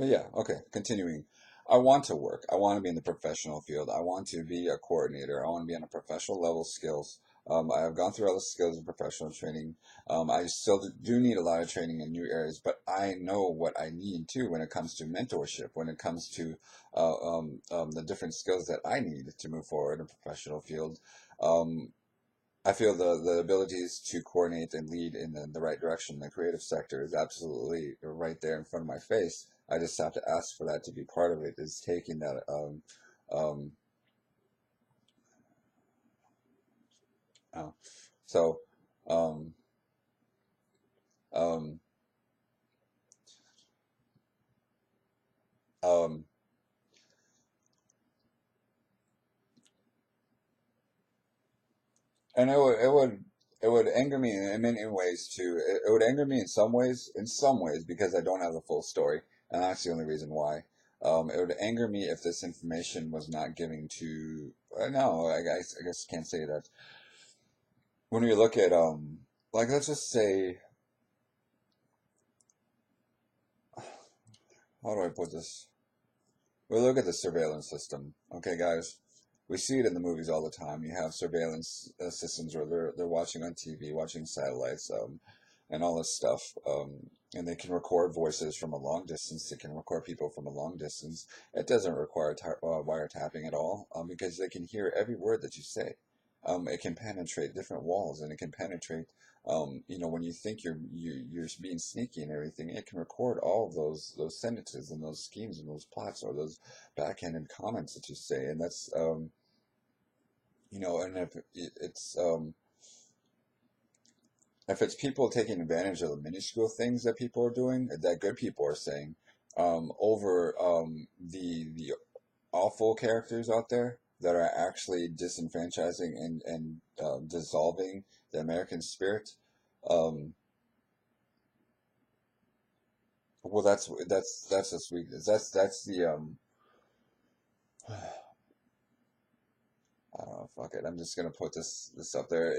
Yeah, okay, continuing. I want to work. I want to be in the professional field. I want to be a coordinator. I want to be on a professional level skills. I have gone through all the skills and professional training. I still do need a lot of training in new areas, but I know what I need too when it comes to mentorship, when it comes to the different skills that I need to move forward in a professional field. Um, I feel the abilities to coordinate and lead in the right direction, the creative sector is absolutely right there in front of my face. I just have to ask for that to be part of it, is taking that, um, uh, so, um, um, um, and it would anger me in many ways too. It would anger me in some ways, because I don't have the full story, and that's the only reason why. It would anger me if this information was not given to. No, I guess I can't say that. When we look at like let's just say, how do I put this? We look at the surveillance system. Okay, guys, we see it in the movies all the time. You have surveillance systems where they're watching on TV, watching satellites, and all this stuff. And they can record voices from a long distance. They can record people from a long distance. It doesn't require wiretapping at all, because they can hear every word that you say. It can penetrate different walls, and it can penetrate. When you think you're being sneaky and everything, it can record all of those sentences and those schemes and those plots or those backhanded comments that you say, and that's and if it's people taking advantage of the minuscule things that people are doing, that good people are saying, over the awful characters out there that are actually disenfranchising and dissolving the American spirit. Um, well, that's just weakness. That's the I don't know. Fuck it. I'm just gonna put this up there.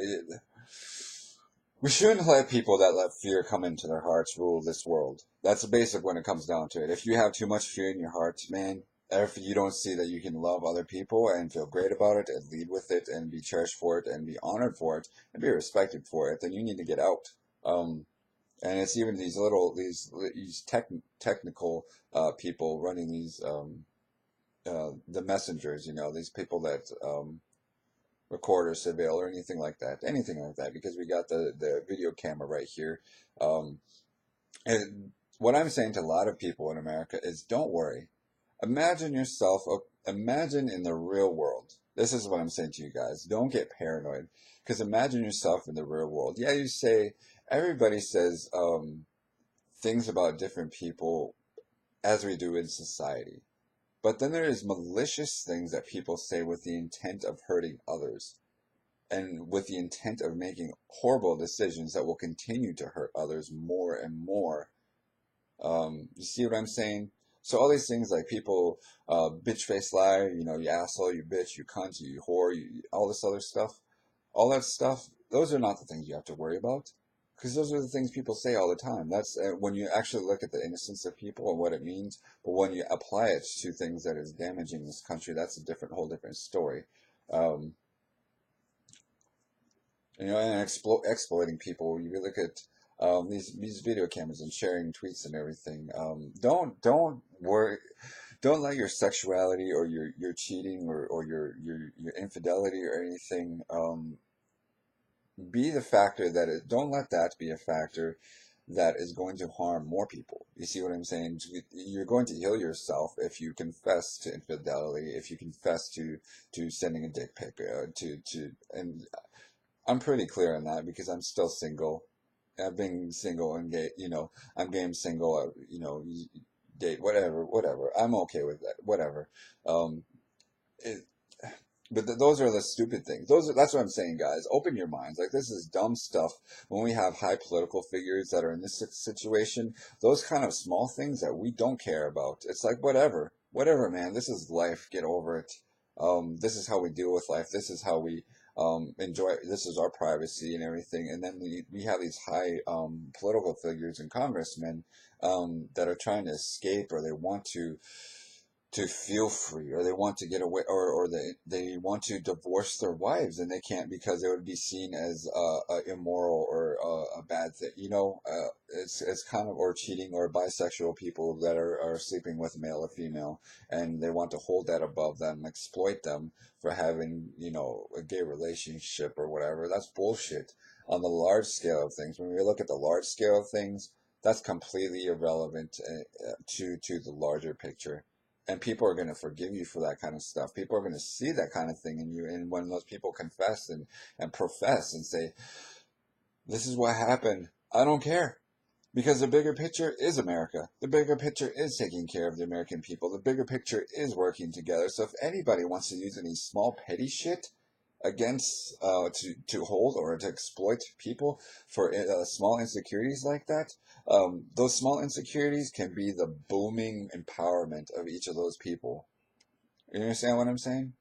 We shouldn't let people that let fear come into their hearts rule this world. That's basic when it comes down to it. If you have too much fear in your heart, man, if you don't see that you can love other people and feel great about it and lead with it and be cherished for it and be honored for it and be respected for it, then you need to get out. Um, and it's even these technical people running these the messengers, these people that record or surveil or anything like that, because we got the video camera right here. Um, and what I'm saying to a lot of people in America is, don't worry. Imagine yourself, imagine in the real world. This is what I'm saying to you guys. Don't get paranoid, because imagine yourself in the real world. Yeah, everybody says things about different people as we do in society. But then there is malicious things that people say with the intent of hurting others, and with the intent of making horrible decisions that will continue to hurt others more and more. You see what I'm saying? So all these things like people, bitch face liar, you asshole, you bitch, you cunt, you whore, all this other stuff, all that stuff, those are not the things you have to worry about. Because those are the things people say all the time. That's when you actually look at the innocence of people and what it means. But when you apply it to things that is damaging this country, that's whole different story. Um, and exploiting people. You look at these video cameras and sharing tweets and everything. Don't worry. Don't let your sexuality or your cheating or your infidelity or anything be the factor that it. Don't let that be a factor that is going to harm more people. You see what I'm saying? You're going to heal yourself if you confess to infidelity, if you confess to sending a dick pic, and I'm pretty clear on that because I'm still single. I've been single and gay, I'm game single, date, whatever. I'm okay with that, whatever. Um, it, but those are the stupid things. That's what I'm saying, guys. Open your minds. Like, this is dumb stuff. When we have high political figures that are in this situation, those kind of small things that we don't care about. It's like, whatever, man. This is life. Get over it. This is how we deal with life. This is how we enjoy, this is our privacy and everything. And then we have these high political figures and congressmen that are trying to escape, or they want to feel free, or they want to get away, or they want to divorce their wives, and they can't because it would be seen as immoral, or a bad thing. It's kind of, or cheating, or bisexual people that are sleeping with male or female, and they want to hold that above them, exploit them for having, a gay relationship or whatever. That's bullshit. On the large scale of things, when we look at the large scale of things, that's completely irrelevant to the larger picture. And people are going to forgive you for that kind of stuff. People are going to see that kind of thing in you. And when those people confess and profess and say, this is what happened, I don't care. Because the bigger picture is America. The bigger picture is taking care of the American people. The bigger picture is working together. So if anybody wants to use any small petty shit against, to hold or to exploit people for small insecurities like that, those small insecurities can be the booming empowerment of each of those people. You understand what I'm saying?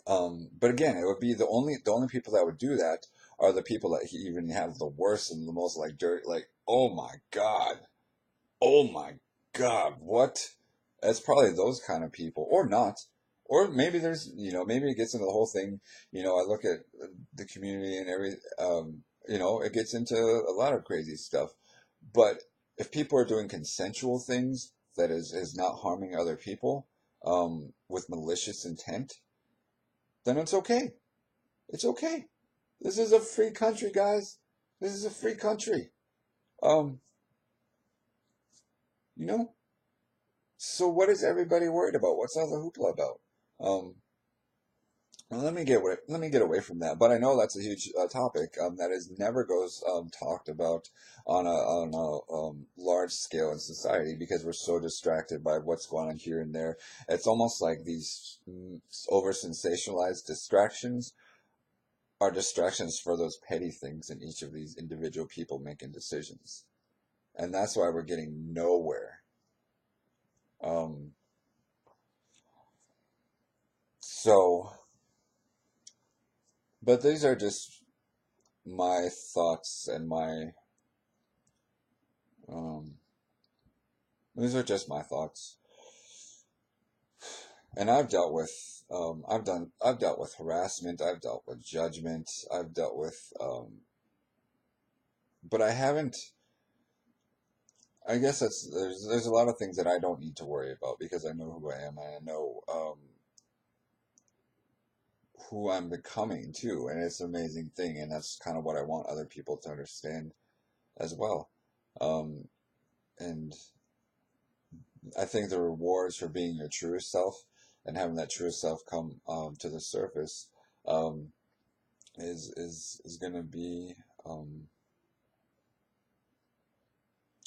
But again, it would be the only people that would do that are the people that even have the worst and the most like dirt, like, oh my God, what? It's probably those kind of people, or not. Or maybe there's, maybe it gets into the whole thing. I look at the community and it gets into a lot of crazy stuff. But if people are doing consensual things that is not harming other people, with malicious intent, then it's okay. It's okay. This is a free country, guys. This is a free country. Um, you know, so what is everybody worried about? What's all the hoopla about? Um, well, let me get away from that. But I know that's a huge topic that is never goes talked about on a large scale in society, because we're so distracted by what's going on here and there. It's almost like these over sensationalized distractions are distractions for those petty things in each of these individual people making decisions, and that's why we're getting nowhere. Um, so, but these are just my thoughts and um, these are just my thoughts. And I've dealt with harassment, I've dealt with judgment, I've dealt with, but I haven't. I guess there's a lot of things that I don't need to worry about because I know who I am, and I know who I'm becoming too, and it's an amazing thing, and that's kind of what I want other people to understand as well. Um, and I think the rewards for being your truest self and having that truest self come to the surface um, is going to be um,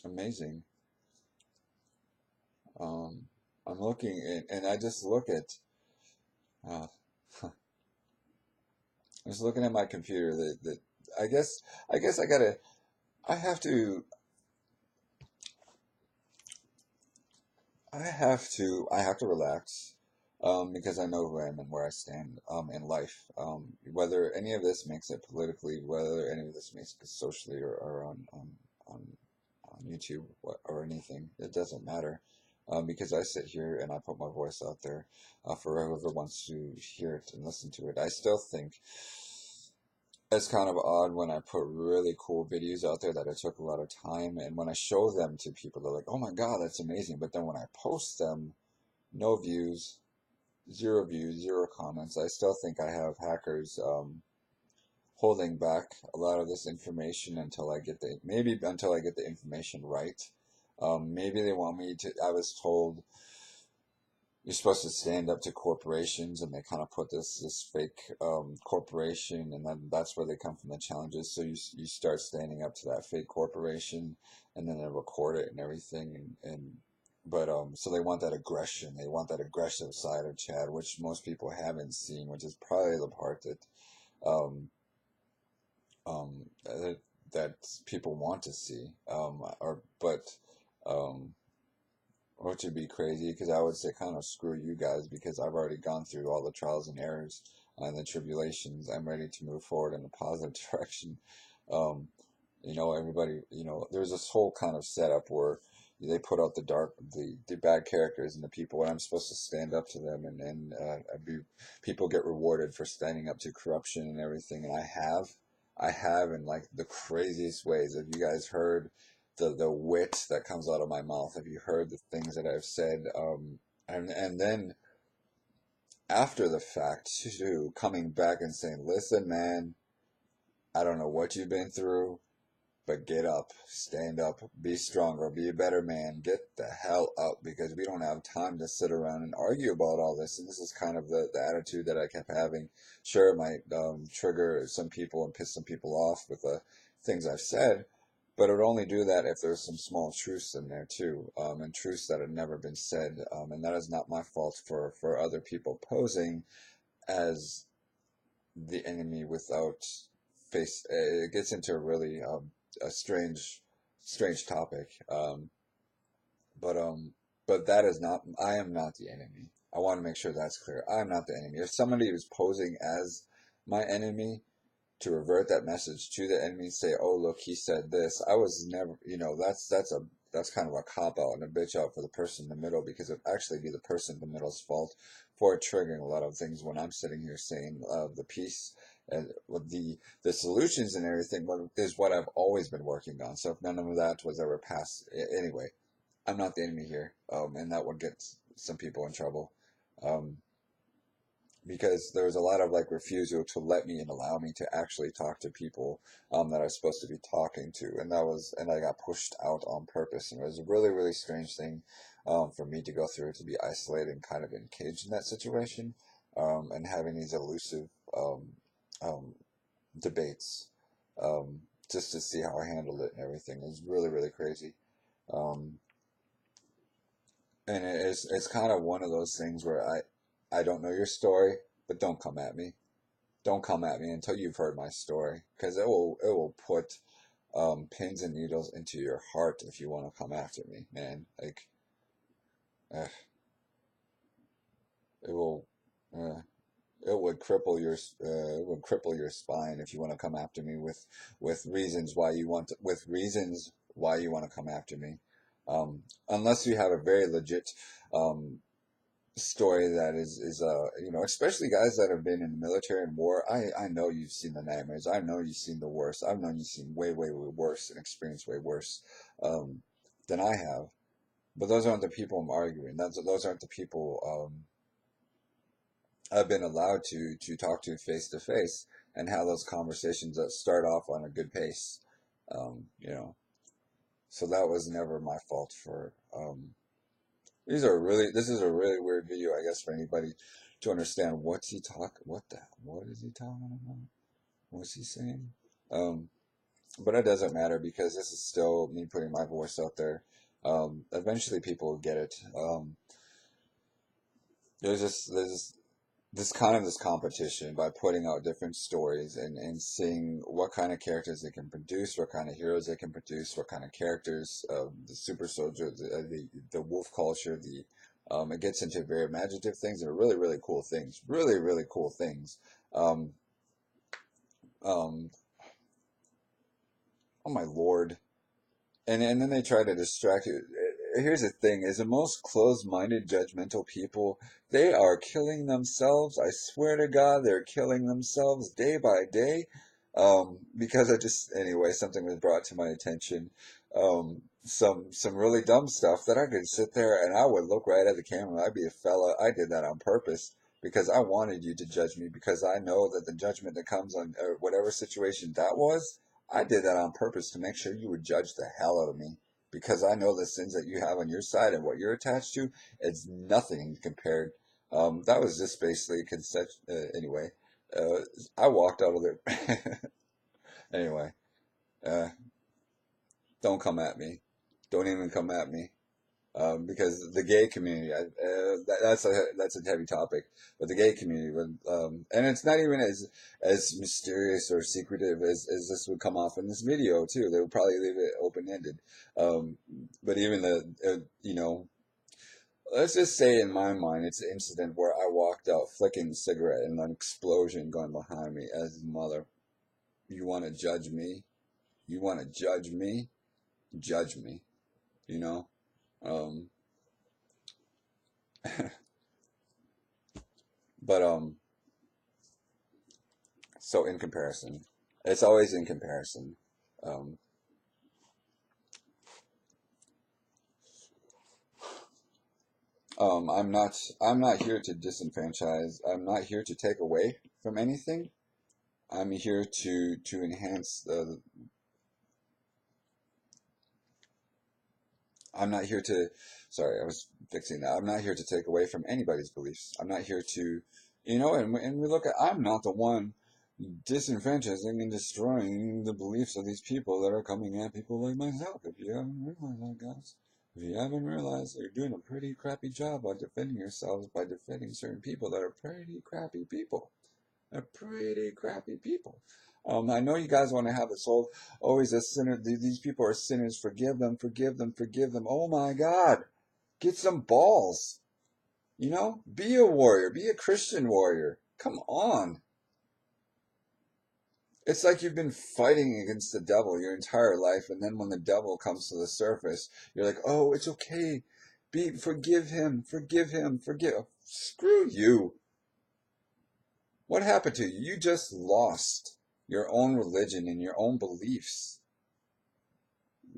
amazing. Um, I'm looking at, and I just look at, uh, I'm just looking at my computer. That I guess I have to I have to relax, because I know who I am and where I stand in life. Whether any of this makes it politically, whether any of this makes it socially, or on on YouTube, or anything, it doesn't matter. Because I sit here and I put my voice out there for whoever wants to hear it and listen to it. I still think it's kind of odd when I put really cool videos out there that I took a lot of time, and when I show them to people, they're like, "Oh my God, that's amazing!" But then when I post them, no views, zero views, zero comments. I still think I have hackers holding back a lot of this information until until I get the information right. Maybe they want me to. I was told you're supposed to stand up to corporations, and they kind of put this fake corporation, and then that's where they come from, the challenges. So you start standing up to that fake corporation, and then they record it and everything, and but so they want that aggression, they want that aggressive side of Chad, which most people haven't seen, which is probably the part that um that, that people want to see, or but um which would be crazy, because I would say kind of screw you guys, because I've already gone through all the trials and errors and the tribulations. I'm ready to move forward in a positive direction. Um, everybody, there's this whole kind of setup where they put out the bad characters and the people, and I'm supposed to stand up to them, and people get rewarded for standing up to corruption and everything, and I have in like the craziest ways. Have you guys heard the wit that comes out of my mouth? Have you heard the things that I've said? And then after the fact, too, coming back and saying, "Listen, man, I don't know what you've been through. But get up, stand up, be stronger, be a better man, get the hell up because we don't have time to sit around and argue about all this." And this is kind of the attitude that I kept having. Sure, it might trigger some people and piss some people off with the things I've said, but it would only do that if there's some small truths in there too, and truths that have never been said. And that is not my fault for other people posing as the enemy without face. It gets into a really a strange topic. But but that is not. I am not the enemy. I want to make sure that's clear. I am not the enemy. If somebody is posing as my enemy, to revert that message to the enemy, say, "Oh, look, he said this." I was never, that's kind of a cop out and a bitch out for the person in the middle, because it would actually be the person in the middle's fault for triggering a lot of things when I'm sitting here saying the peace and with the solutions and everything is what I've always been working on. So if none of that was ever passed, anyway, I'm not the enemy here, and that would get some people in trouble. Um, because there was a lot of like refusal to let me and allow me to actually talk to people that I was supposed to be talking to, and I got pushed out on purpose, and it was a really really strange thing for me to go through, to be isolated and kind of encaged in that situation, and having these elusive um, um, debates, um, just to see how I handled it and everything. It was really really crazy. Um, and it's kind of one of those things where I don't know your story, but don't come at me. Don't come at me until you've heard my story, because it will put pins and needles into your heart if you want to come after me, man. Like, uh, it will. Uh, it would cripple your spine if you want to come after me with reasons why you want to, with reasons why you want to come after me, unless you have a very legit um, story that is especially guys that have been in the military and war. I know you've seen the nightmares. I know you've seen the worst. I've known you've seen way way way worse and experienced way worse um, than I have. But those aren't the people I'm arguing. Those aren't the people I've been allowed to talk to face and have those conversations that start off on a good pace. Um, you know, so that was never my fault for. This is a really weird video, I guess, for anybody to understand what is he talking about? What's he saying? Um, but it doesn't matter because this is still me putting my voice out there. Eventually people will get it. There's this kind of this competition by putting out different stories and seeing what kind of characters they can produce, what kind of heroes they can produce, what kind of characters, the super soldier, the wolf culture, it gets into very imaginative things that are really, really cool things. Really, really cool things. Um, um, oh my lord. And then they try to distract you. Here's the thing: is the most closed-minded, judgmental people, they are killing themselves. I swear to God, they're killing themselves day by day. Because anyway, something was brought to my attention. Some really dumb stuff that I could sit there and I would look right at the camera. I'd be a fella. I did that on purpose because I wanted you to judge me, because I know that the judgment that comes on whatever situation that was, I did that on purpose to make sure you would judge the hell out of me, because I know the sins that you have on your side and what you're attached to, it's nothing compared. That was just basically anyway, uh, I walked out of there. Anyway, uh, don't come at me. Don't even come at me. Because the gay community, that's a heavy topic, but the gay community and it's not even as mysterious or secretive as this would come off in this video too. They would probably leave it open ended, but even let's just say in my mind, it's an incident where I walked out flicking the cigarette and an explosion going behind me as his mother. You want to judge me? You want to judge me? Judge me, you know? Um, but, so in comparison, it's always in comparison. Um, I'm not here to disenfranchise. I'm not here to take away from anything. I'm here to enhance the. I'm not here to. Sorry, I was fixing that. I'm not here to take away from anybody's beliefs. I'm not here to, and we look at. I'm not the one disenfranchising and destroying the beliefs of these people that are coming at people like myself. If you haven't realized that, guys, if you haven't realized, you're doing a pretty crappy job of defending yourselves by defending certain people that are pretty crappy people. They're pretty crappy people. I know you guys want to have this whole, oh, he's a sinner. These people are sinners. Forgive them, forgive them, forgive them. Oh my God. Get some balls. Be a warrior. Be a Christian warrior. Come on. It's like you've been fighting against the devil your entire life, and then when the devil comes to the surface, you're like, oh, it's okay. Forgive him, forgive him, forgive. Screw you. What happened to you? You just lost your own religion and your own beliefs.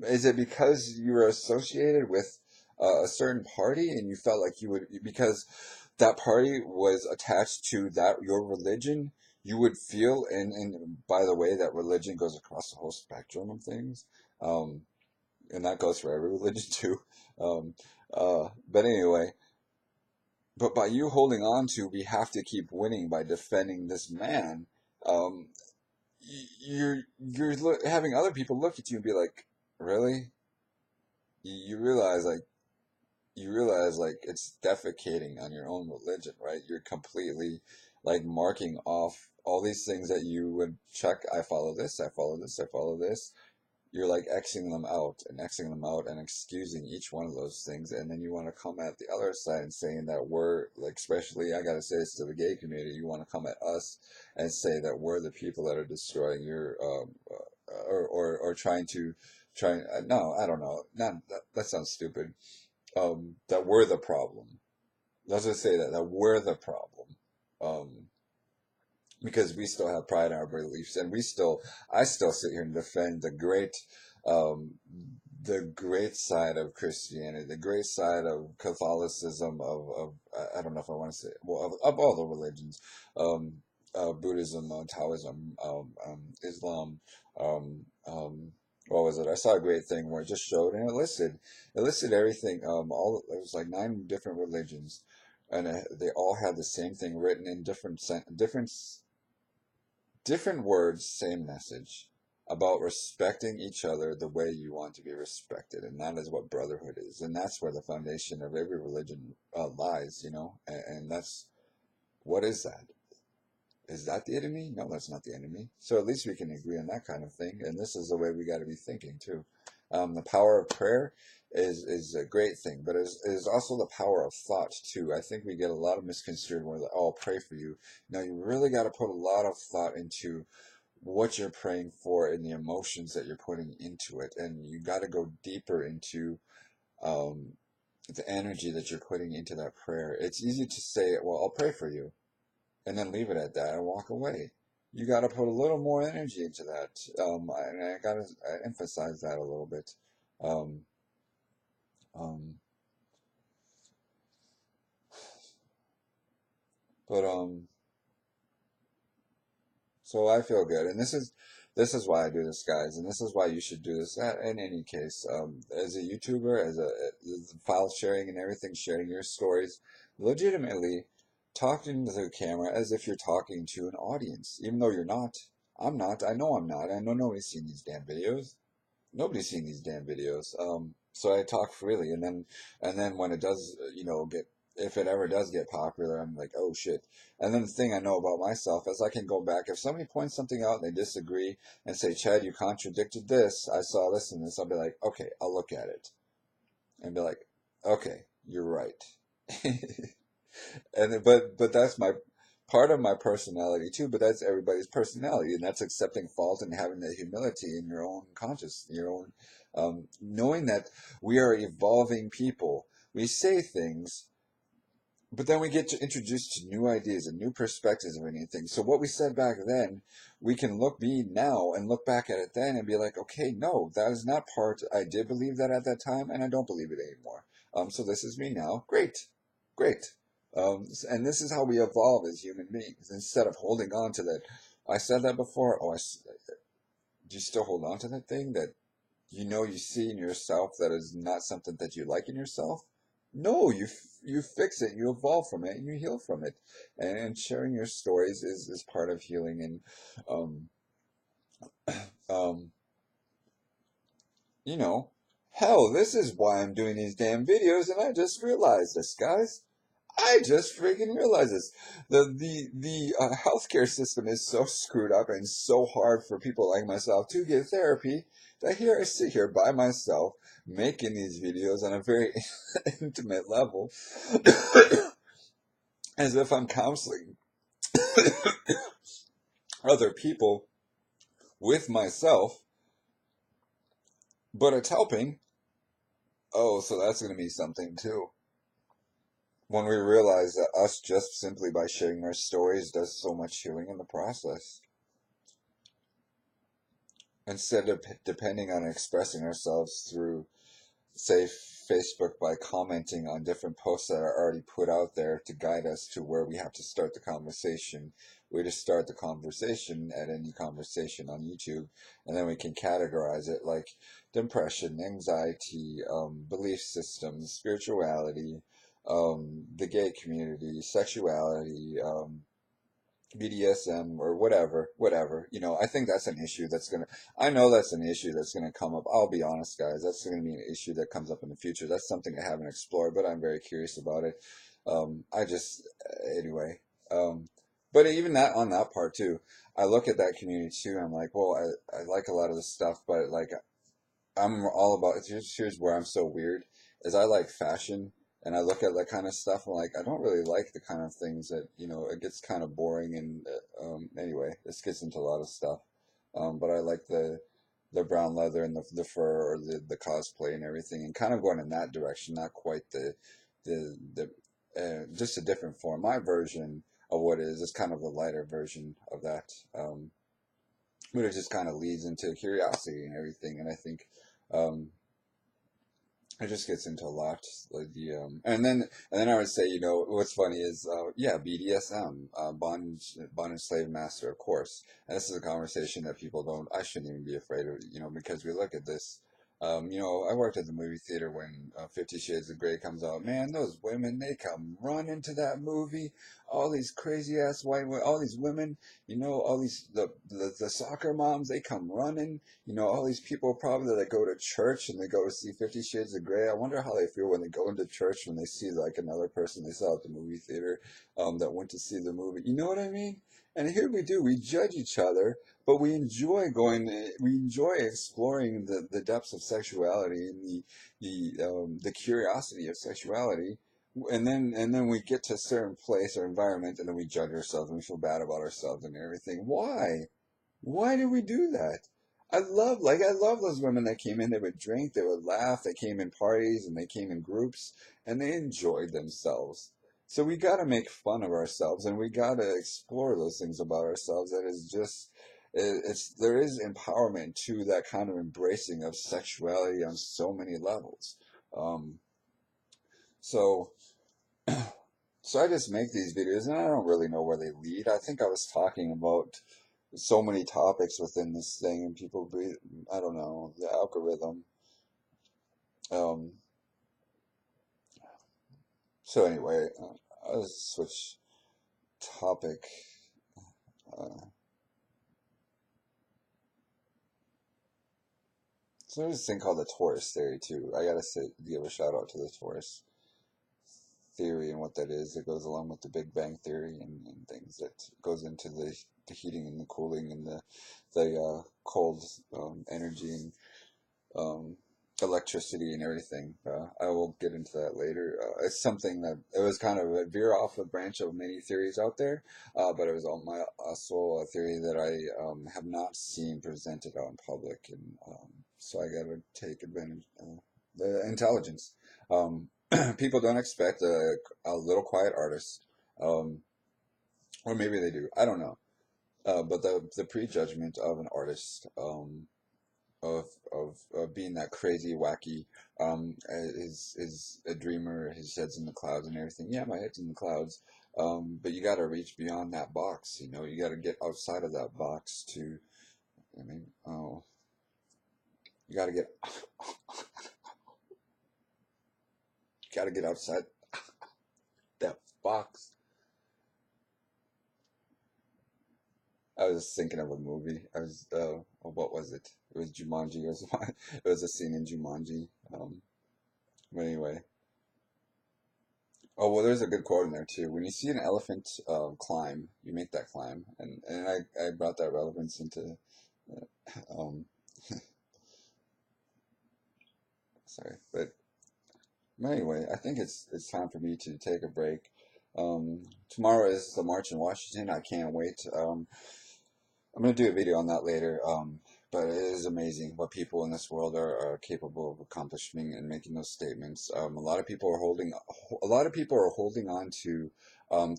Is it because you were associated with a certain party and you felt like you would, because that party was attached to that your religion, you would feel, and by the way, that religion goes across the whole spectrum of things, um, and that goes for every religion too. Um, but anyway, but by you holding on to, we have to keep winning by defending this man. Um, you're having other people look at you and be like, really? You realize like it's defecating on your own religion, right? You're completely like marking off all these things that you would check. I follow this, I follow this, I follow this. You're like Xing them out and excusing each one of those things, and then you want to come at the other side and saying that we're like, especially I gotta say this to the gay community, you want to come at us and say that we're the people that are destroying your or no, I don't know, not that sounds stupid. That we're the problem. Let's just say that we're the problem. Um, because we still have pride in our beliefs, and I still sit here and defend um, the great side of Christianity, the great side of Catholicism, of I don't know if I want to say, well, of all the religions, um, Buddhism, Taoism, Islam, what was it? I saw a great thing where it just showed, and it listed everything. It was like 9 different religions, and they all had the same thing written in different words, same message about respecting each other the way you want to be respected, and that is what brotherhood is, and that's where the foundation of every religion lies, and that's what is that? Is that the enemy? No, that's not the enemy. So at least we can agree on that kind of thing, and this is the way we got to be thinking too. The power of prayer is a great thing, but is also the power of thought too. I think we get a lot of misconstrued when we're like, "Oh, I'll pray for you." Now you really got to put a lot of thought into what you're praying for and the emotions that you're putting into it, and you got to go deeper into um, the energy that you're putting into that prayer. It's easy to say, "Well, I'll pray for you," and then leave it at that and walk away. You got to put a little more energy into that, and I got to emphasize that a little bit. Um, um, but so I feel good, and this is why I do this, guys, and this is why you should do this. In any case, as a YouTuber, as file sharing and everything, sharing your stories, legitimately talking to the camera as if you're talking to an audience, even though you're not. I'm not. I know I'm not. I know nobody's seen these damn videos. Nobody's seen these damn videos. So I talk freely, and then when it does, get if it ever does get popular, I'm like, oh shit. And then the thing I know about myself is I can go back if somebody points something out and they disagree and say, Chad, you contradicted this. I saw this and this. I'll be like, okay, I'll look at it and be like, okay, you're right. But that's my part of my personality too, but that's everybody's personality, and that's accepting fault and having the humility in your own conscious, your own knowing that we are evolving people. We say things, but then we get to introduced to new ideas and new perspectives of anything. So what we said back then, we can look me now and look back at it then and be like, okay, no, that is not part. I did believe that at that time, and I don't believe it anymore. So this is me now. Great, great. And this is how we evolve as human beings. Instead of holding on to that, I said that before. Do you still hold on to that thing that you see in yourself that is not something that you like in yourself? No, you fix it, you evolve from it, and you heal from it. And sharing your stories is part of healing. And um, um, you know, hell, this is why I'm doing these damn videos, and I just realized this, guys. I just freaking realized this. The healthcare system is so screwed up and so hard for people like myself to get therapy that here I sit here by myself making these videos on a very intimate level as if I'm counseling other people with myself, but it's helping. Oh, so that's going to be something too. When we realize that us just simply by sharing our stories does so much healing in the process. Instead of depending on expressing ourselves through, say, Facebook by commenting on different posts that are already put out there to guide us to where we have to start the conversation. We just start the conversation at any conversation on YouTube, and then we can categorize it like depression, anxiety, belief systems, spirituality, the gay community, sexuality, BDSM or whatever. I think that's an issue I know that's an issue that's gonna come up. I'll be honest, guys, that's gonna be an issue that comes up in the future. That's something I haven't explored, but I'm very curious about it. Anyway, but even that on that part too, I look at that community too. I'm like, well, I like a lot of the stuff, but like I'm all about. Here's where I'm so weird is I like fashion and I look at that kind of stuff. I'm like, I don't really like the kind of things that it gets kind of boring and anyway, this gets into a lot of stuff. But I like the brown leather and the fur or the cosplay and everything, and kind of going in that direction. Not quite the just a different form. My version of what is kind of the lighter version of that. But it just kind of leads into curiosity and everything, and I think um, it just gets into a lot, like and then I would say, what's funny is, yeah, BDSM, bondage slave master, of course, and this is a conversation that people don't. I shouldn't even be afraid of, because we look at this. I worked at the movie theater when 50 Shades of Grey comes out. Man, those women, they come running to that movie. All these crazy ass all these women, all these the soccer moms, they come running. All these people probably that go to church and they go to see 50 Shades of Grey. I wonder how they feel when they go into church when they see like another person they saw at the movie theater that went to see the movie. You know what I mean? And here we do. We judge each other, but we enjoy exploring the depths of sexuality and the curiosity of sexuality. And then we get to a certain place or environment, and then we judge ourselves and we feel bad about ourselves and everything. Why? Why do we do that? I love those women that came in, they would drink, they would laugh, they came in parties and they came in groups and they enjoyed themselves. So we gotta make fun of ourselves and we gotta explore those things about ourselves that is just there is empowerment to that kind of embracing of sexuality on so many levels. Um, so so I just make these videos and I don't really know where they lead. I think I was talking about so many topics within this thing and people breathe. I don't know, the algorithm. um so anyway, I'll switch topic. uh, so there's this thing called the torus theory too. I gotta give a shout out to the torus theory and what that is. It goes along with the Big Bang theory and things that goes into the heating and the cooling and the cold energy. And um, electricity and everything. I will get into that later. It's something that it was kind of a veer off a branch of many theories out there, but it was all my also a theory that I have not seen presented out in public, and so I got to take advantage of the intelligence. Um, People don't expect a little quiet artist, um, or maybe they do. I don't know. But the prejudgment of an artist. Of being that crazy, wacky, is a dreamer. His head's in the clouds and everything. Yeah, my head's in the clouds. But you got to reach beyond that box. You know, you got to get outside of that box to. I mean, oh, you got to get, got to get outside that box. I was thinking of a movie. What was it? It was Jumanji. It was a scene in Jumanji. But anyway. Oh, well, there's a good quote in there too. When you see an elephant climb, you make that climb, and I brought that relevance into um sorry, but anyway, I think it's time for me to take a break. Tomorrow is the march in Washington. I can't wait. I'm gonna do a video on that later. But it is amazing what people in this world are capable of accomplishing and making those statements. A lot of people are holding on to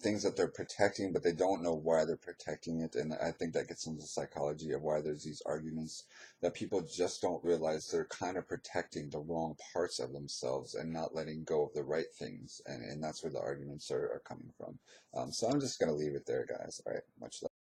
things that they're protecting, but they don't know why they're protecting it. And I think that gets into the psychology of why there's these arguments that people just don't realize they're kind of protecting the wrong parts of themselves and not letting go of the right things. And that's where the arguments are coming from. So I'm just gonna leave it there, guys. All right, much love.